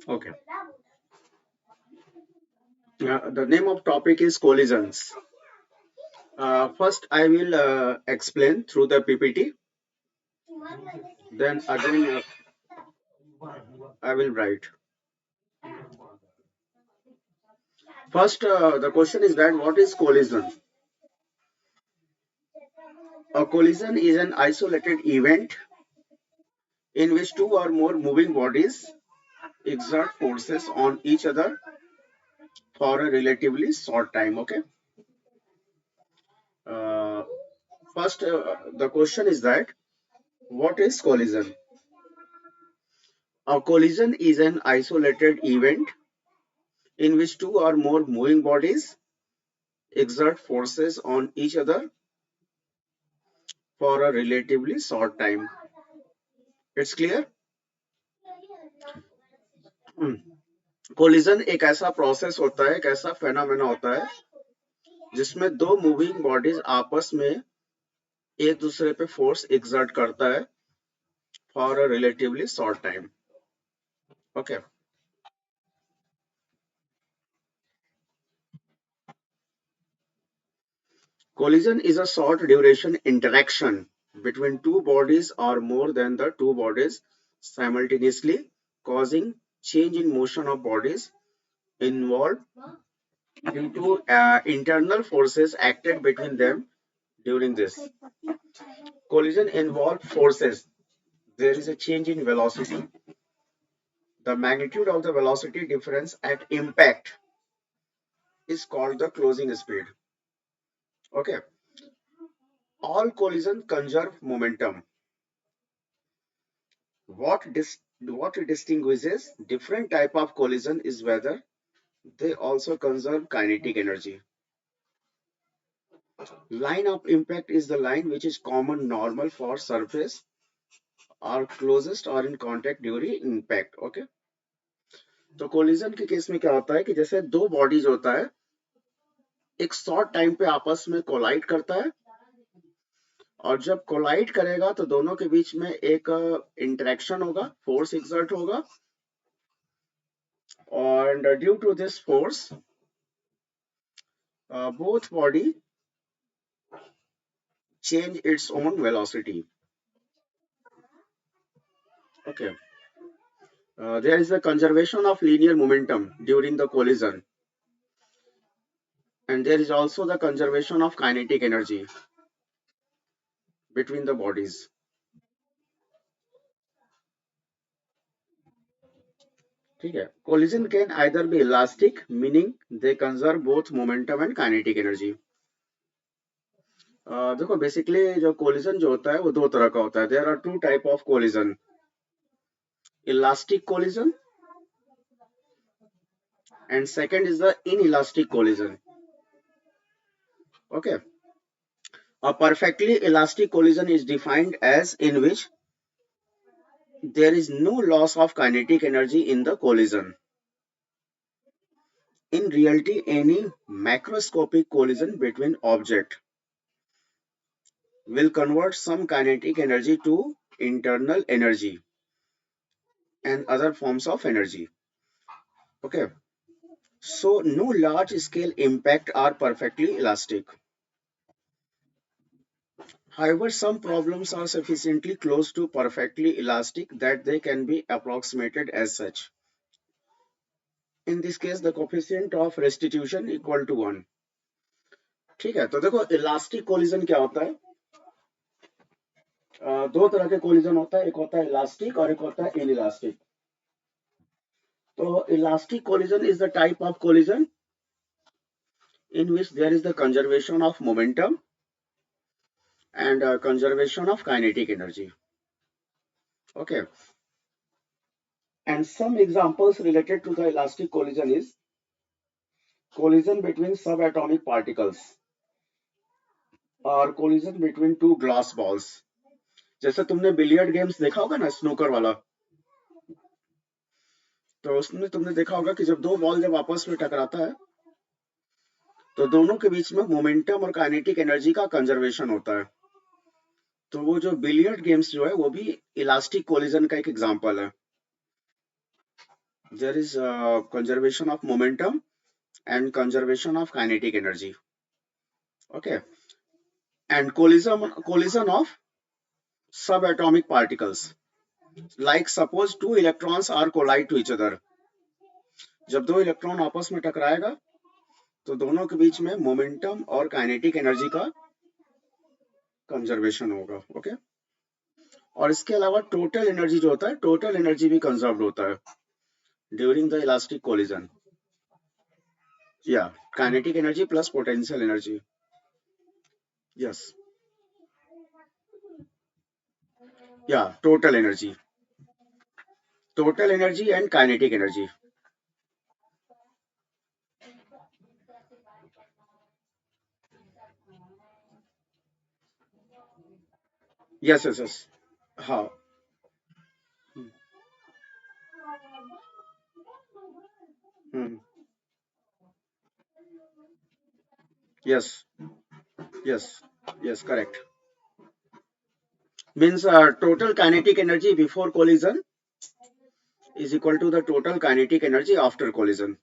Okay. The name of topic is collisions. First, I will explain through the PPT. Then again, I will write. First, the question is that what is collision? A collision is an isolated event in which two or more moving bodies exert forces on each other for a relatively short time. Okay. Uh, First, the question is that what is collision? A collision is an isolated event in which two or more moving bodies exert forces on each other for a relatively short time. It's clear? Collision एक ऐसा process होता है, एक ऐसा phenomena होता है जिसमें दो मूविंग बॉडीज आपस में एक दूसरे पे फोर्स एक्सर्ट करता है for a relatively short time. Okay. Collision is a short duration interaction between two bodies or more than the two bodies simultaneously, causing change in motion of bodies involved due to internal forces acted between them during this. Collision involves forces. There is a change in velocity. The magnitude of the velocity difference at impact is called the closing speed. Okay. All collisions conserve momentum. What distinguishes different type of collision is whether they also conserve kinetic energy. Line of impact is the line which is common normal for surface or closest or in contact during impact. Okay. तो collision के case में क्या होता है कि जैसे दो bodies होता है, एक शॉर्ट टाइम पे आपस में कोलाइड करता है, और जब कोलाइड करेगा तो दोनों के बीच में एक इंटरेक्शन होगा, फोर्स एक्सर्ट होगा, and due to this force both body change its own velocity. Okay. There is a conservation of linear momentum during the collision, and there is also the conservation of kinetic energy between the bodies. ठीक है. Collision can either be elastic, meaning they conserve both momentum and kinetic energy. देखो basically जो collision जो होता है वो दो तरह का होता है. There are two type of collision. Elastic collision and second is the inelastic collision. Okay. A perfectly elastic collision is defined as in which there is no loss of kinetic energy in the collision. In reality, any macroscopic collision between objects will convert some kinetic energy to internal energy and other forms of energy. Okay. So no large scale impact are perfectly elastic. However, some problems are sufficiently close to perfectly elastic that they can be approximated as such. In this case, the coefficient of restitution equal to 1. ठीक है. तो देखो elastic collision क्या होता है. दो तरह के कोलिजन होता है, एक होता है इलास्टिक और एक होता है इनइलास्टिक. तो elastic collision is the type of collision in which there is the conservation of momentum and conservation of kinetic energy. Okay. And some examples related to the elastic collision is collision between subatomic particles or collision between two glass balls. जैसे तुमने billiard games देखा होगा ना, snooker वाला, तो उसमें तुमने देखा होगा कि जब दो बॉल जब आपस में टकराता है तो दोनों के बीच में मोमेंटम और काइनेटिक एनर्जी का कंजर्वेशन होता है. तो वो जो बिलियर्ड गेम्स जो है वो भी इलास्टिक कोलिजन का एक एग्जांपल है. There is conservation of momentum and conservation of kinetic energy. Okay, and collision of subatomic particles. Like suppose two electrons are collide to each other. जब दो इलेक्ट्रॉन आपस में टकराएगा तो दोनों के बीच में मोमेंटम और काइनेटिक एनर्जी का कंजर्वेशन होगा. ओके, और इसके अलावा टोटल एनर्जी जो होता है, टोटल एनर्जी भी कंजर्व होता है ड्यूरिंग द इलास्टिक कोलिजन. या kinetic energy plus potential energy. Yes, या total energy and kinetic energy. Yes yes yes. हाँ. Hmm. Yes, yes, yes, correct. Means total kinetic energy before collision is equal to the total kinetic energy after collision.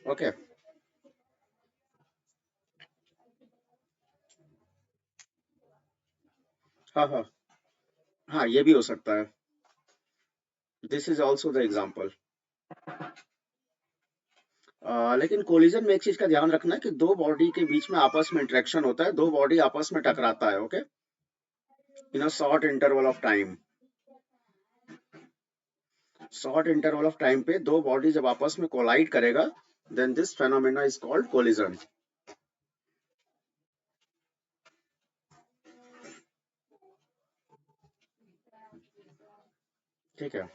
Okay. हाँ हाँ हाँ, ये भी हो सकता है. This is also the example. लेकिन कोलिजन में एक चीज का ध्यान रखना है कि दो बॉडी के बीच में आपस में इंटरेक्शन होता है, दो बॉडी आपस में टकराता है. Okay, in a short interval of time पे दो बॉडी जब आपस में कोलाइड करेगा, then this phenomena is called collision. ठीक है.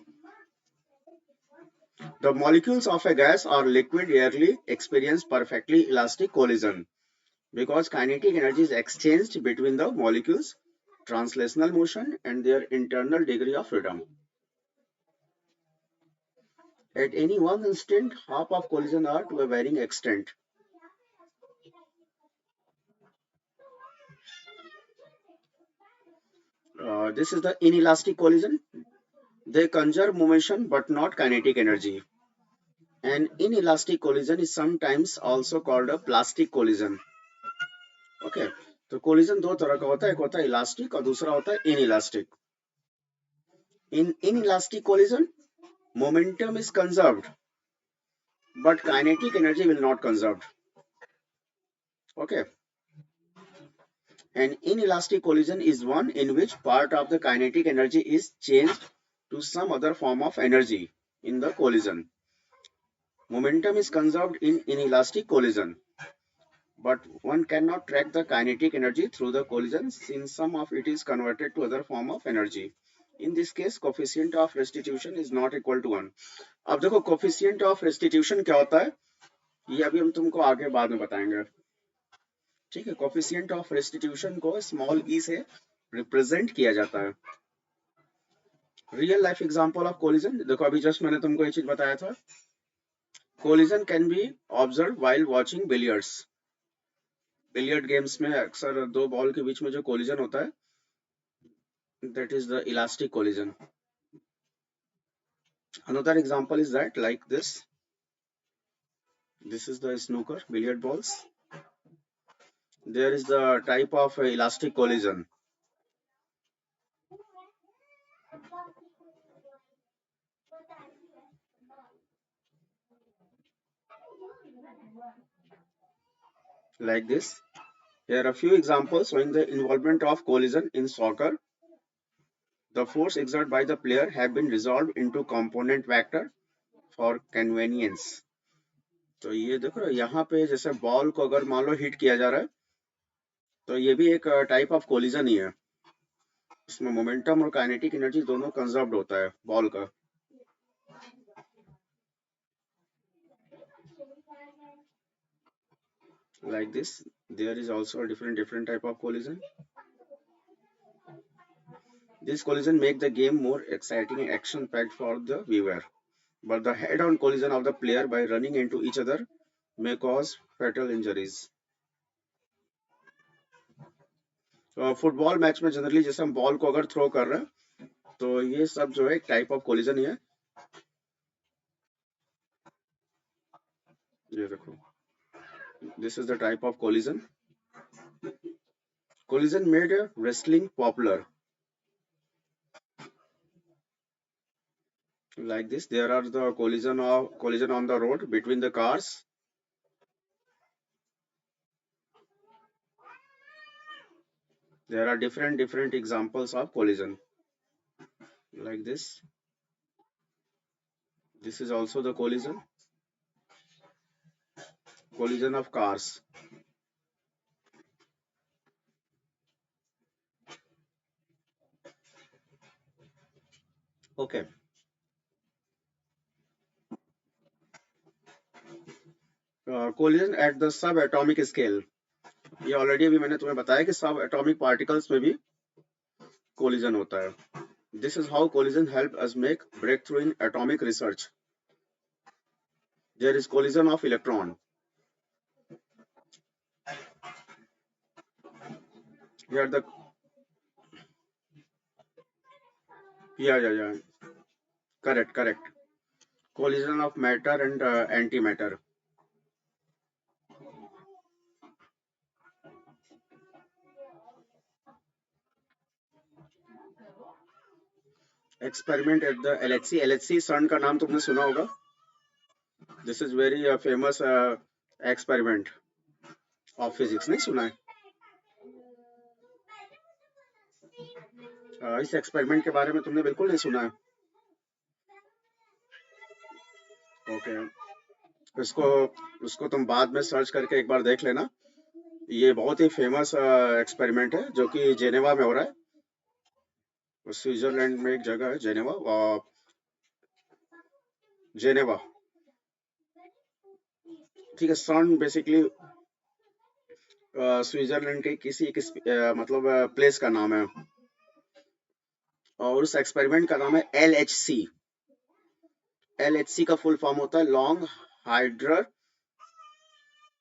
The molecules of a gas or liquid rarely experience perfectly elastic collision because kinetic energy is exchanged between the molecules, translational motion, and their internal degree of freedom. At any one instant, half of collision are to a varying extent. This is the inelastic collision. They conserve motion but not kinetic energy. An inelastic collision is sometimes also called a plastic collision. Okay, तो collision दो तरह का होता है, एक होता है elastic और दूसरा होता है inelastic. In inelastic collision, momentum is conserved, but kinetic energy will not conserved. Okay. An inelastic collision is one in which part of the kinetic energy is changed to some other form of energy in the collision. Momentum is conserved in inelastic collision, but one cannot track the kinetic energy through the collision since some of it is converted to other form of energy. In this case, coefficient of restitution is not equal to 1. अब देखो coefficient of restitution क्या होता है, ये अभी हम तुमको आगे बाद में बताएंगे. ठीक है, कोफिशिएंट ऑफ रेस्टिट्यूशन को स्मॉल ई से रिप्रेजेंट किया जाता है. Real life example of collision देखो, अभी जस्ट मैंने तुमको ये चीज बताया था. Collision can be observe while watching billiards. Billiard games में अक्सर दो बॉल के बीच में जो कोलिजन होता है, that is the elastic collision. Another example is that like this is the snooker billiard balls. There is the type of elastic collision. Like this, here are a few examples showing the involvement of collision in soccer. The force exerted by the player have been resolved into component vector for convenience. तो ये देखो यहाँ पे जैसे ball को अगर मान लो hit किया जा रहा है, तो ये भी एक टाइप ऑफ कोलिजन ही है. इसमें मोमेंटम और काइनेटिक एनर्जी दोनों कंजर्व्ड होता है बॉल का. Like this, there is also a different type of collision. This collision make the game more exciting and action packed for the viewer. But the head-on collision of the player by running into each other may cause fatal injuries. Football match में generally जैसे हम ball को अगर throw कर रहे हैं तो ये सब जो है एक टाइप ऑफ कोलिजन ही है। ये देखो, this is the type of collision. Collision made wrestling popular. Like this, there are the collision on the road between the cars. There are different examples of collision. Like this. This is also the collision of cars. Okay. Collision at the subatomic scale. ये already अभी मैंने तुम्हें बताया कि सब atomic particles में भी collision होता है। This is how collision help us make breakthrough in atomic research. There is collision of electron. Here the yeah, correct. Collision of matter and antimatter. Experiment at the LHC। LHC सन का नाम तुमने सुना होगा। This is very famous experiment of physics, नहीं सुना है? इस experiment के बारे में तुमने बिल्कुल नहीं सुना है? ओके, इसको उसको तुम बाद में सर्च करके एक बार देख लेना। ये बहुत ही फेमस एक्सपेरिमेंट है जो कि जेनेवा में हो रहा है। स्विट्जरलैंड में एक जगह है जेनेवा, जेनेवा। ठीक है, सन बेसिकली स्विट्जरलैंड के किसी एक मतलब प्लेस का नाम है, और उस एक्सपेरिमेंट का नाम है LHC। LHC का फुल फॉर्म होता है लॉन्ग हाइड्रल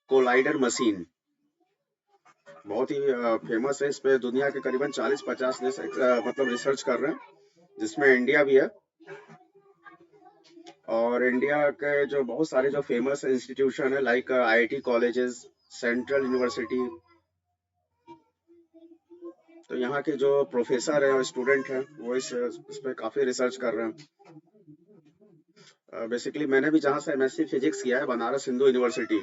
कोलाइडर मशीन। बहुत ही फेमस है। इस पे दुनिया के करीबन 40-50 देश मतलब रिसर्च कर रहे हैं, जिसमें इंडिया भी है। और इंडिया के जो बहुत सारे जो फेमस इंस्टीट्यूशन है like IIT colleges, central university, तो यहाँ के जो प्रोफेसर हैं और स्टूडेंट हैं वो इस पे काफी रिसर्च कर रहे हैं। बेसिकली मैंने भी जहाँ से MSc फिजिक्स किया है, बनारस हिंदू यूनिवर्सिटी,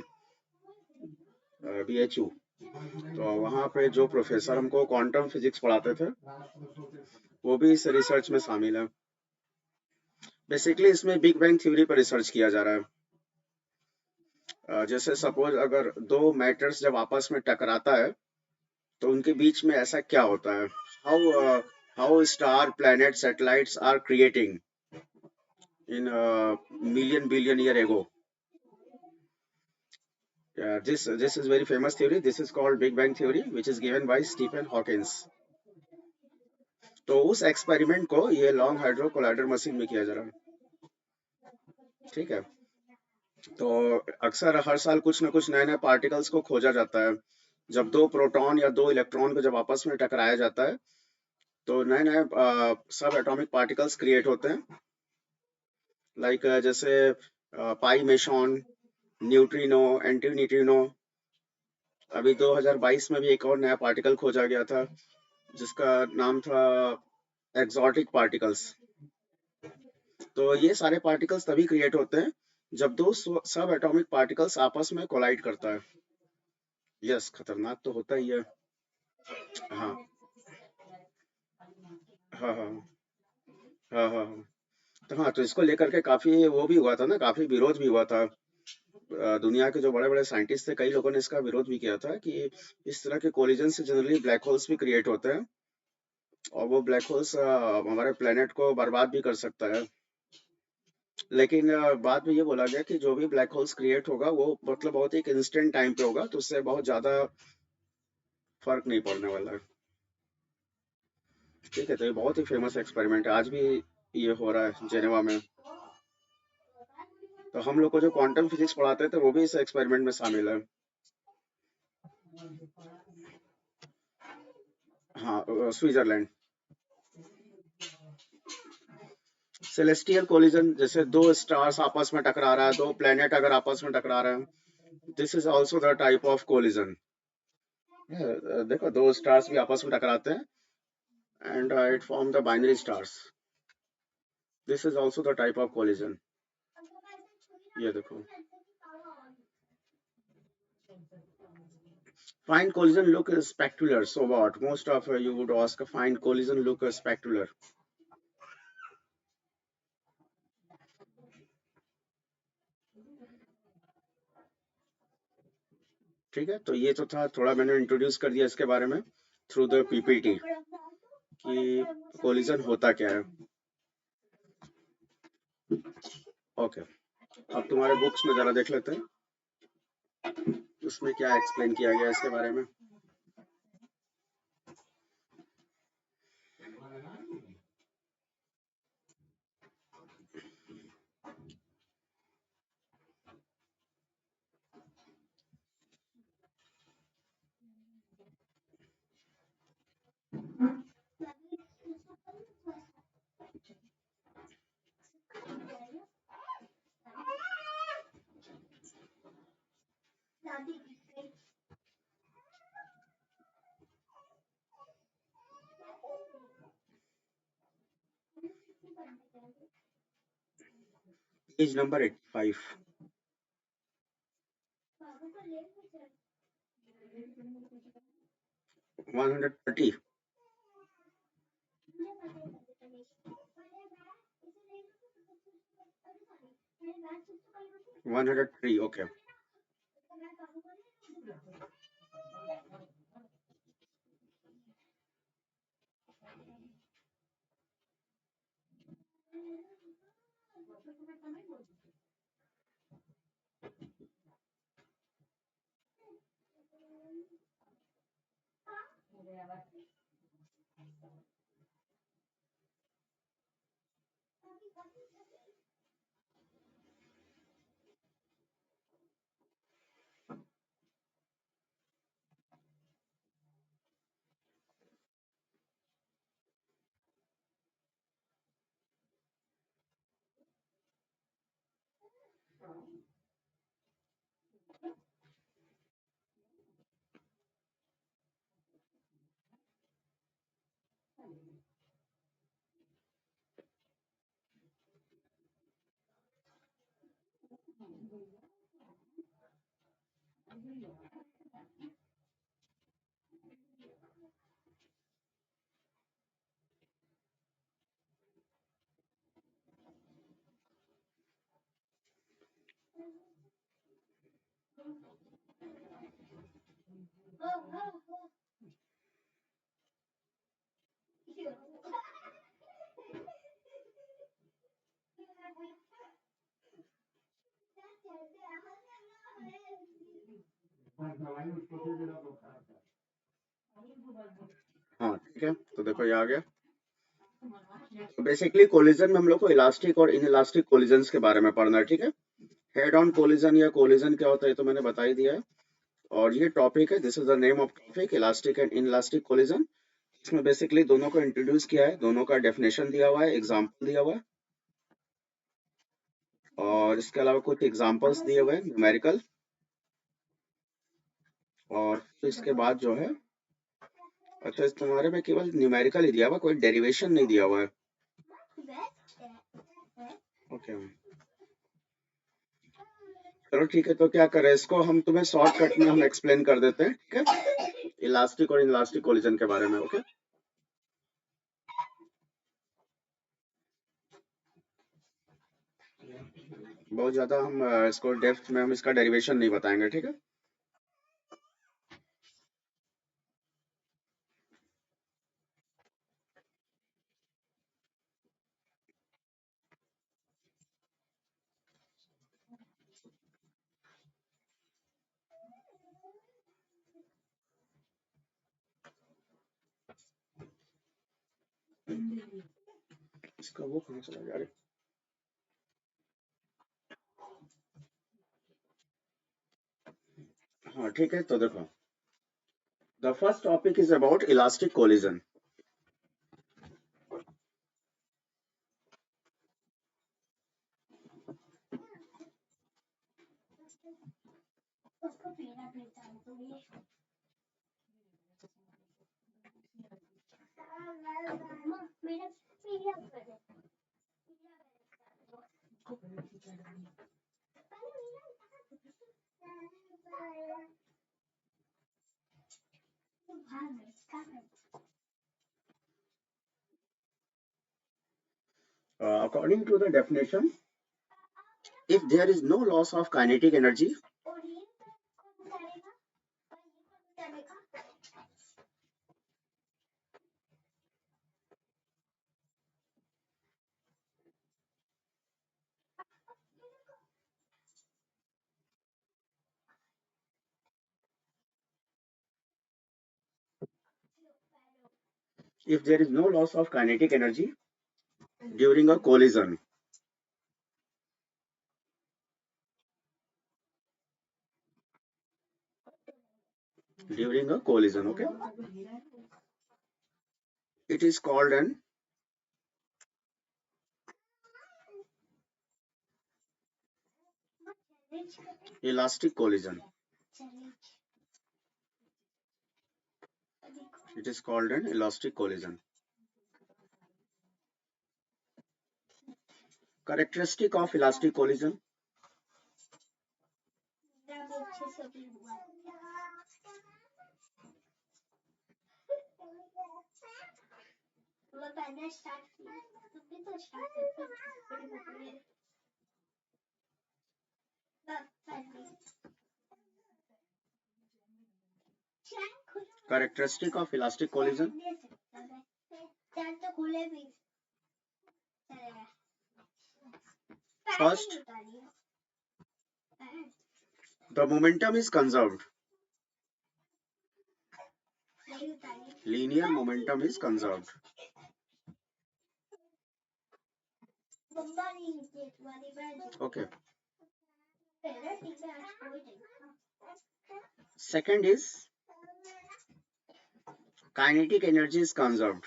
BHU, तो वहाँ पे जो प्रोफेसर हमको क्वांटम फिजिक्स पढ़ाते थे वो भी इस रिसर्च में शामिल है। बेसिकली इसमें बिग बैंग थ्योरी पर रिसर्च किया जा रहा है। जैसे सपोज अगर दो मैटर्स जब आपस में टकराता है तो उनके बीच में ऐसा क्या होता है, how how star planet satellites are creating in million billion year ago. This is very famous theory. This is called Big Bang theory, which is given by Stephen Hawkins. तो उस एक्सपेरिमेंट को ये लॉन्ग हाइड्रो कोलाइडर मशीन में किया जा रहा है। ठीक है, तो अक्सर हर साल कुछ ना कुछ नए नए पार्टिकल्स को खोजा जाता है। जब दो प्रोटॉन या दो इलेक्ट्रॉन को जब आपस में टकराया जाता है तो नए नए सब एटॉमिक पार्टिकल्स क्रिएट होते हैं। लाइक जैसे पाई मेसॉन, न्यूट्रिनो, एंटी न्यूट्रिनो। अभी 2022 में भी एक और नया पार्टिकल खोजा गया था जिसका नाम था एक्सोटिक पार्टिकल्स। तो ये सारे पार्टिकल्स तभी क्रिएट होते हैं जब दो सब एटॉमिक पार्टिकल्स आपस में कोलाइड करता है। यस, खतरनाक तो होता ही है। हाँ हाँ हाँ हाँ। तो हाँ, तो इसको लेकर के काफी वो भी हुआ था ना, काफी विरोध भी हुआ था। दुनिया के जो बड़े बड़े साइंटिस्ट थे, कई लोगों ने इसका विरोध भी किया था कि इस तरह के कोलिजन से जनरली ब्लैक होल्स भी क्रिएट होते हैं और वो ब्लैक होल्स हमारे प्लेनेट को बर्बाद भी कर सकता है। लेकिन बाद में ये बोला गया कि जो भी ब्लैक होल्स क्रिएट होगा वो मतलब बहुत एक इंस्टेंट टाइम पे होगा, तो उससे बहुत ज्यादा फर्क नहीं पड़ने वाला है। ठीक है, तो ये बहुत ही फेमस एक्सपेरिमेंट है, आज भी ये हो रहा है जेनेवा में। तो हम लोग को जो क्वांटम फिजिक्स पढ़ाते थे वो भी इस एक्सपेरिमेंट में शामिल है। हाँ, स्विट्जरलैंड। सेलेस्टियल कोलिजन, जैसे दो स्टार्स आपस में टकरा रहा है, दो प्लेनेट अगर आपस में टकरा रहे हैं, this is also the type of collision. देखो दो स्टार्स भी आपस में टकराते हैं and it form the binary stars. This is also the type of collision. ये देखो, fine collision look spectacular. So what? Most of you would ask, a fine collision look spectacular. ठीक है, तो ये तो था, थोड़ा मैंने इंट्रोड्यूस कर दिया इसके बारे में थ्रू द पीपीटी कि कोलिजन होता क्या है। ओके, अब तुम्हारे बुक्स में जरा देख लेते हैं उसमें क्या एक्सप्लेन किया गया है इसके बारे में। Page number 85। 130। 103। ओके। हाँ ठीक है, तो देखो ये आ गया। तो बेसिकली कोलिजन में हम लोग को इलास्टिक और इनइलास्टिक कोलिजन के बारे में पढ़ना है, ठीक है। हेड ऑन कोलिजन या कोलिजन क्या होता है, तो मैंने बता ही दिया है। और ये टॉपिक है, this is the name of topic, elastic and inelastic collision. इसमें बेसिकली दोनों को इंट्रोड्यूस किया है, दोनों का डेफिनेशन दिया हुआ है, एग्जाम्पल दिया हुआ है, और इसके अलावा कुछ एग्जाम्पल्स दिए हुए हैं न्यूमेरिकल। और फिर इसके बाद जो है, अच्छा इस तुम्हारे में केवल न्यूमेरिकल ही दिया हुआ, कोई डेरिवेशन नहीं दिया हुआ है। ओके, चलो ठीक है, तो क्या करें, इसको हम तुम्हें शॉर्टकट में हम एक्सप्लेन कर देते हैं, ठीक है, इलास्टिक और इनइलास्टिक कोलिजन के बारे में। ओके, बहुत ज्यादा हम इसको डेप्थ में हम इसका डेरिवेशन नहीं बताएंगे, ठीक है। इसका वो कहाँ चला गया रे? हाँ ठीक है, तो देखो The first topic is about elastic collision. According to the definition, if there is no loss of kinetic energy, if there is no loss of kinetic energy during a collision, okay, it is called an elastic collision. It is called an elastic collision. Characteristic of elastic collision. Characteristic of elastic collision. First, the momentum is conserved. Linear momentum is conserved. Okay. Second is kinetic energy is conserved.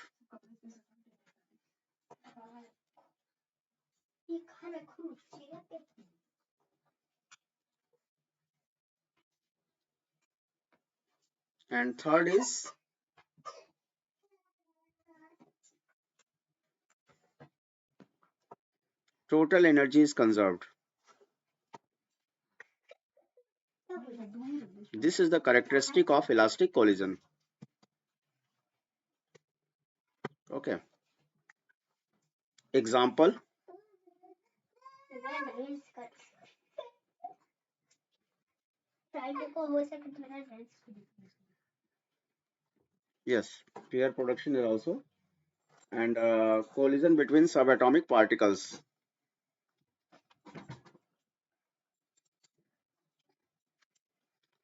And third is total energy is conserved. This is the characteristic of elastic collision. Okay. Example. Yes, pair production is also, and collision between subatomic particles.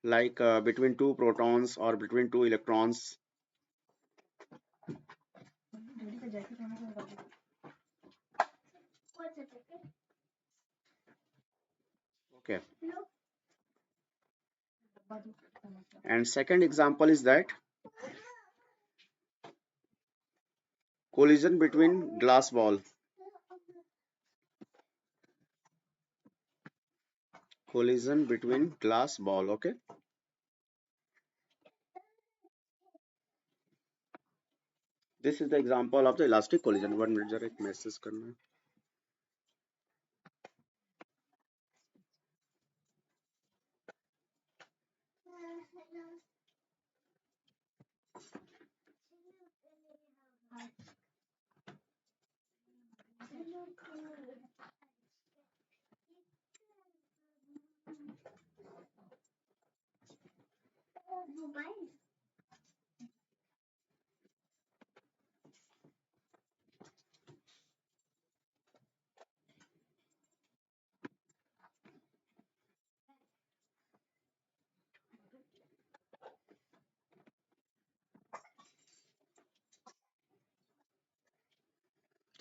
Like between two protons or between two electrons. Okay. And second example is that collision between glass ball. Collision between glass ball. Okay. This is the example of the elastic collision. 1 minute जरा एक message करना है.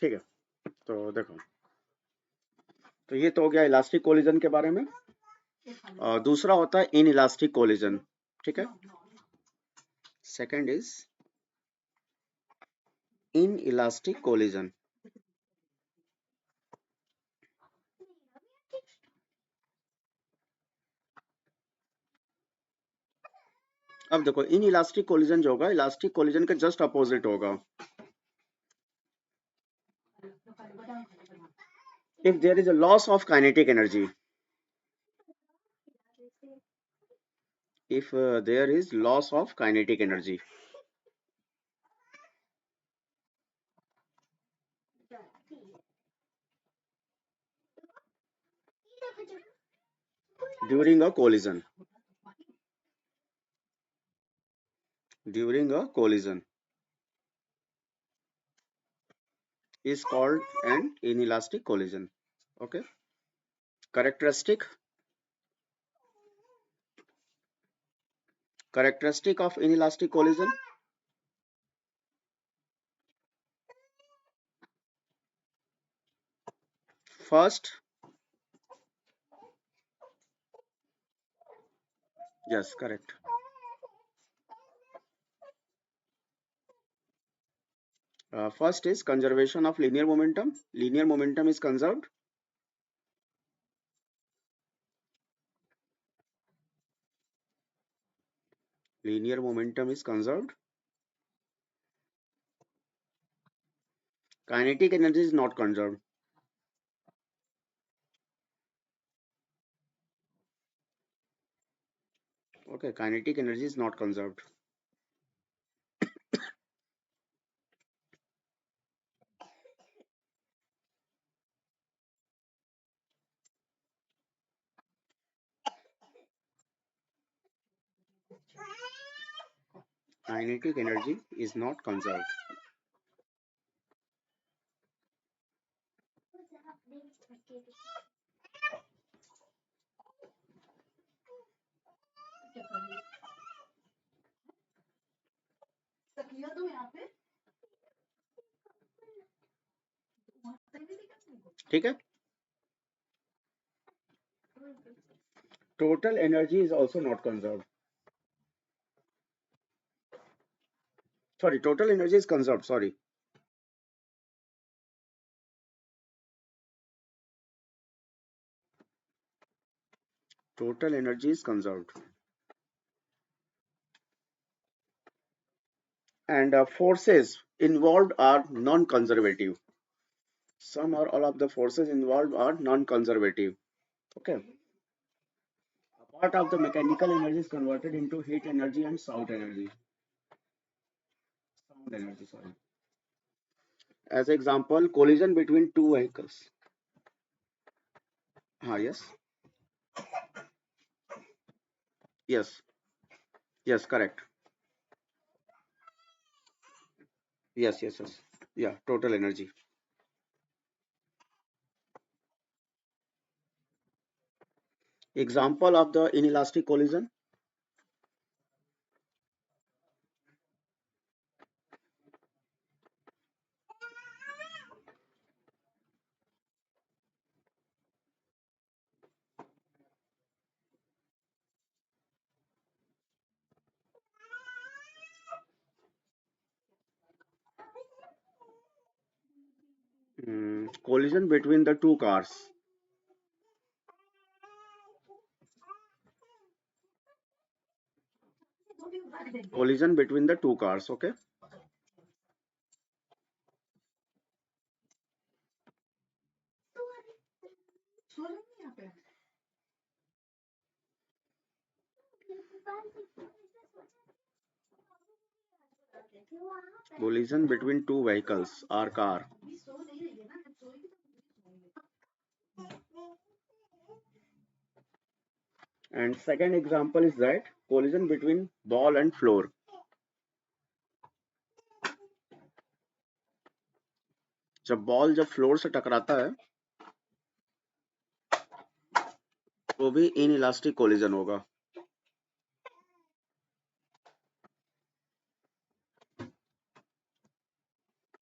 ठीक है, तो देखो, तो ये तो हो गया इलास्टिक कोलिजन के बारे में. दूसरा होता है इन इलास्टिक कोलिजन. ठीक है. second is inelastic collision. अब देखो inelastic collision जो होगा इलास्टिक कोलिजन के जस्ट अपोजिट होगा. If there is a loss of kinetic energy, if there is loss of kinetic energy, during a collision, is called an inelastic collision. Okay. Characteristic of inelastic collision. First, yes, correct. First is conservation of linear momentum. Linear momentum is conserved. Linear momentum is conserved. Kinetic energy is not conserved. Okay, kinetic energy is not conserved. Kinetic energy is not conserved. ठीक है. Total energy is also not conserved. Sorry, total energy is conserved. Sorry. Total energy is conserved. And forces involved are non-conservative. Some or all of the forces involved are non-conservative. Okay. A part of the mechanical energy is converted into heat energy and sound energy. Sound energy, sorry. As example, collision between two vehicles. Yes. Yes. Yes, correct. Yes, yes, yes. Yeah, total energy. Example of the inelastic collision. Collision between the two cars. Collision between the two cars. Okay. Collision between two vehicles or car. And second example is that collision between ball and floor. जब ball जब floor से टकराता है वो भी inelastic collision होगा.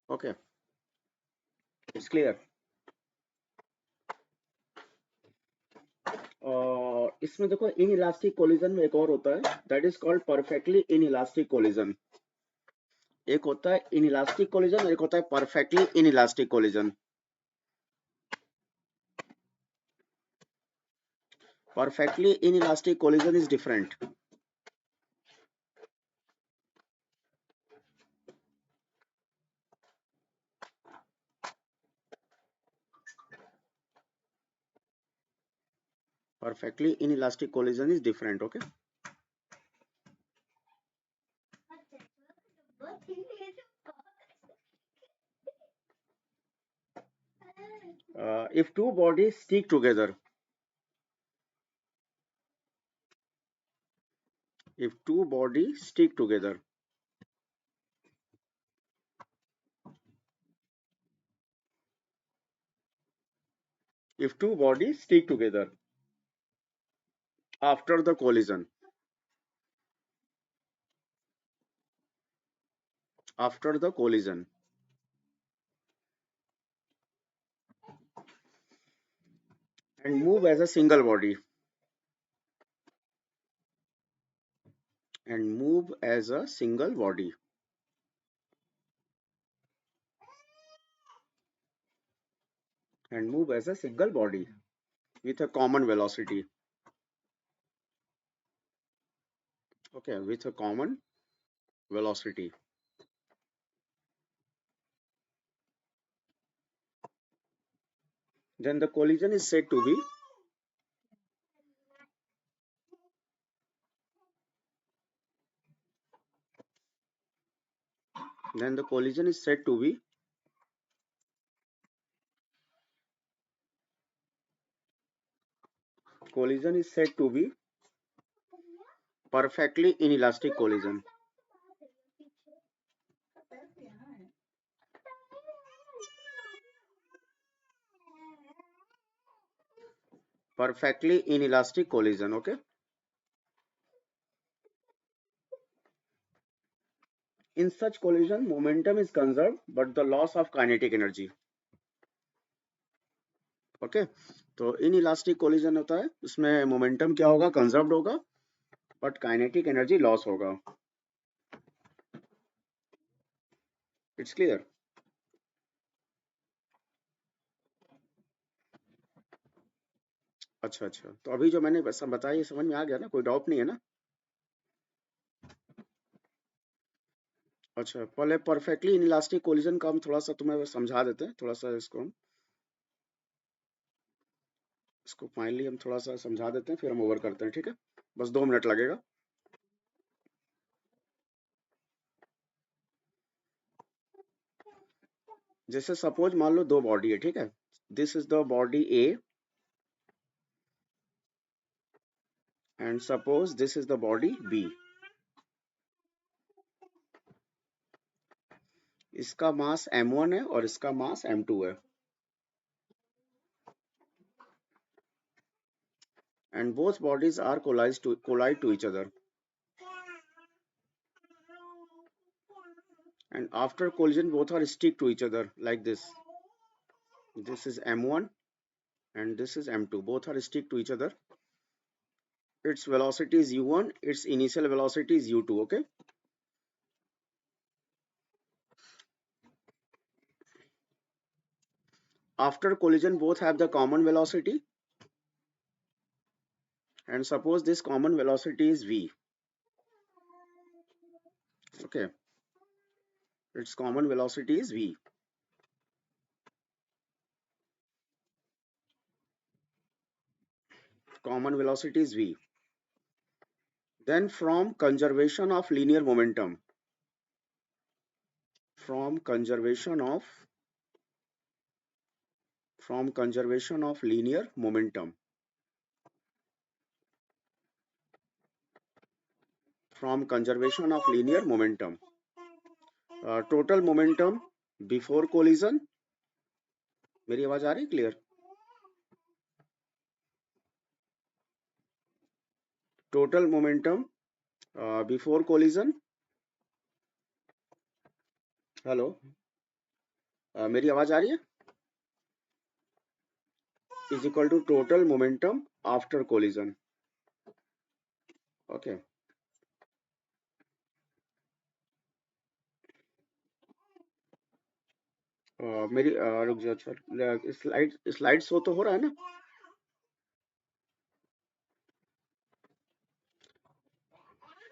Okay, it's clear. इसमें देखो इन इलास्टिक कोलिजन में एक और होता है, that is called perfectly in elastic collision. एक होता है इन इलास्टिक कोलिजन, एक होता है perfectly in elastic collision. Perfectly inelastic collision is different. Perfectly inelastic collision is different. Okay. If two bodies stick together, if two bodies stick together, if two bodies stick together after the collision, after the collision, and move as a single body, and move as a single body, and move as a single body with a common velocity. Okay, with a common velocity. Then the collision is said to be, then the collision is said to be collision is said to be perfectly inelastic collision. Perfectly inelastic collision. Okay. In such collision, momentum is conserved, but the loss of kinetic energy. Okay. तो inelastic collision होता है, उसमें momentum क्या होगा, conserved होगा, but kinetic energy loss होगा. It's clear. अच्छा अच्छा, तो अभी जो मैंने बताया ये समझ में आ गया ना, कोई डाउट नहीं है ना? अच्छा, पहले परफेक्टली इनइलास्टिक कोलिजन का हम थोड़ा सा तुम्हें समझा देते हैं, थोड़ा सा इसको फाइनली हम थोड़ा सा समझा देते हैं, फिर हम ओवर करते हैं, ठीक है? बस 2 मिनट लगेगा. जैसे सपोज मान लो 2 बॉडी है, ठीक है? This is the body A and suppose this is the body B. इसका मास m1 है और इसका मास m2 है, and both bodies are collide to each other, and after collision both are stick to each other like this. This is m1 and this is m2, both are stick to each other. Its velocity is u1, its initial velocity is u2. Okay. After collision both have the common velocity, and suppose this common velocity is v. Okay, its common velocity is v. Common velocity is v. Then from conservation of linear momentum, from conservation of linear momentum, from conservation of linear momentum, total momentum before collision. मेरी आवाज आ रही है clear? Total momentum before collision. Hello, मेरी आवाज आ रही है? Is equal to total momentum after collision. Okay. मेरी रुक जाओ, अच्छा स्लाइड स्लाइड शो तो हो रहा है ना?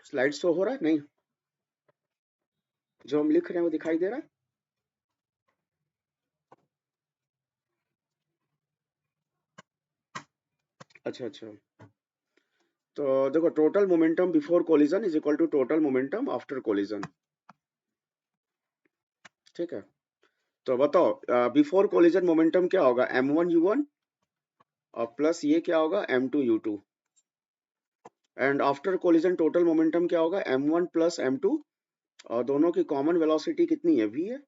स्लाइड शो हो रहा है नहीं? जो हम लिख रहे हैं वो दिखाई दे रहा है? अच्छा अच्छा। तो देखो, total momentum before collision is equal to total momentum after collision. ठीक है, तो बताओ बिफोर कोलिजन मोमेंटम क्या होगा? m1u1 और प्लस ये क्या होगा? m2u2। And after collision total momentum क्या होगा? m1 प्लस m2, और दोनों की कॉमन वेलोसिटी कितनी है? v है।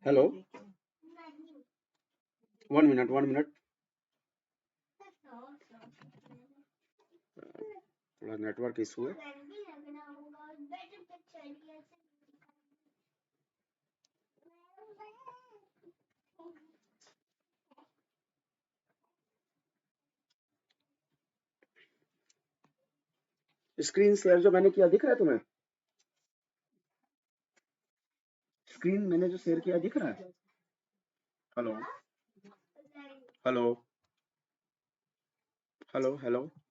हेलो, 1 मिनट 1 मिनट, थोड़ा नेटवर्क इशू है। स्क्रीन शेयर जो मैंने किया दिख रहा है तुम्हें? स्क्रीन मैंने जो शेयर किया दिख रहा है? Hello hello hello hello.